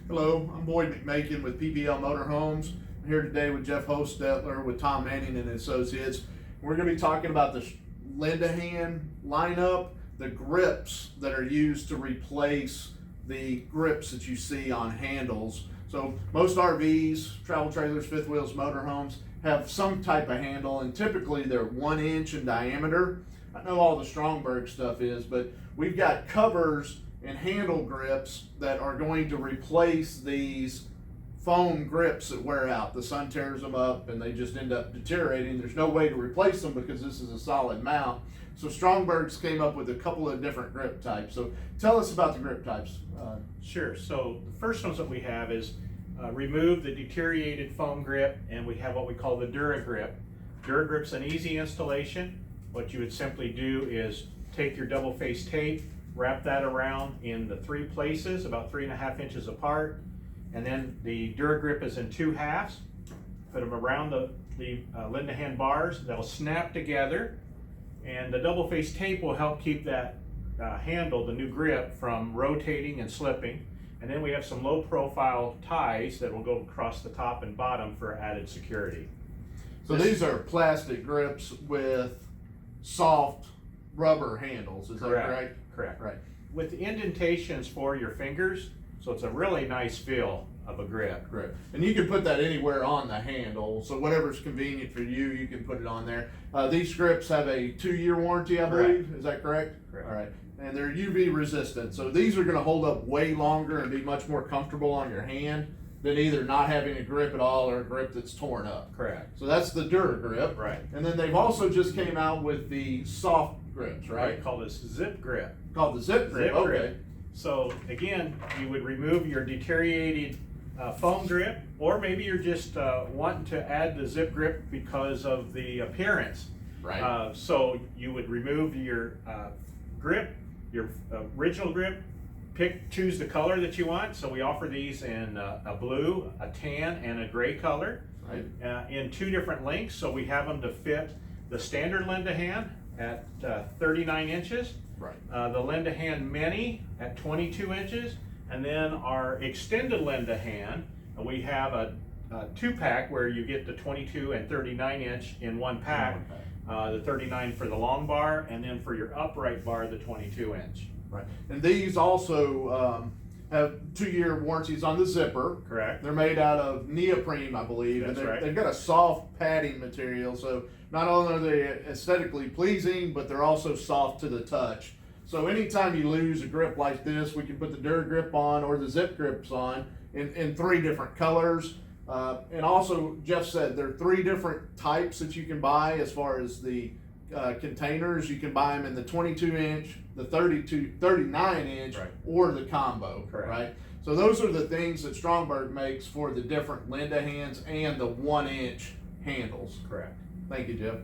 Hello, I'm Boyd McMakin with PPL Motorhomes. I'm here today with Jeff Hostetler with Tom Manning and Associates. We're going to be talking about the Lindahan lineup, the grips that are used to replace the grips that you see on handles. So most RVs, travel trailers, fifth wheels, motorhomes have some type of handle, and typically they're 1 inch in diameter. I know all the Strongberg stuff is, but we've got covers and handle grips that are going to replace these foam grips that wear out. The sun tears them up and they just end up deteriorating. There's no way to replace them because this is a solid mount. So Strongberg's came up with a couple of different grip types. So tell us about the grip types. Sure. So the first ones that we have is remove the deteriorated foam grip, and we have what we call the Dura Grip. Dura Grip's an easy installation. What you would simply do is take your double face tape, wrap that around in the 3 places, about 3.5 inches apart, and then the Dura Grip is in 2 halves. Put them around the Lindahan bars. They'll snap together, and the double face tape will help keep that handle, the new grip, from rotating and slipping. And then we have some low profile ties that will go across the top and bottom for added security. So these are plastic grips with soft rubber handles, is Correct. that right? Correct. Right. With indentations for your fingers, so it's a really nice feel of a grip. Correct. And you can put that anywhere on the handle, so whatever's convenient for you, you can put it on there. These grips have a 2-year warranty, I believe. Is that correct? Correct. All right. And they're UV resistant, so these are going to hold up way longer and be much more comfortable on your hand than either not having a grip at all or a grip that's torn up. Correct. So that's the Dura Grip. Right. And then they've also just came out with the soft grips, right? Called a zip grip. Called the Zip Grip. Zip Okay. grip. So again, you would remove your deteriorated foam grip, or maybe you're just wanting to add the zip grip because of the appearance. Right. So you would remove your grip, your original grip, choose the color that you want. So we offer these in a blue, a tan, and a gray color, Right. in 2 different lengths. So we have them to fit the standard Lindahan at 39 inches, Right. the Lindahan Mini at 22 inches, and then our extended Lindahan, we have a 2-pack where you get the 22 and 39 inch in 1 pack. The 39 for the long bar, and then for your upright bar, the 22 inch. Right. And these also have 2-year warranties on the zipper. Correct. They're made out of neoprene, I believe. That's and right. They've got a soft padding material, so not only are they aesthetically pleasing, but they're also soft to the touch. So anytime you lose a grip like this, we can put the Dura Grip on or the Zip Grips on in 3 different colors. And also, Jeff said there are 3 different types that you can buy as far as the containers. You can buy them in the 22 inch, the 39 inch, Right. or the combo. Correct. Right. So those are the things that Strongberg makes for the different Lindahans and the 1 inch handles. Correct. Thank you, Jeff.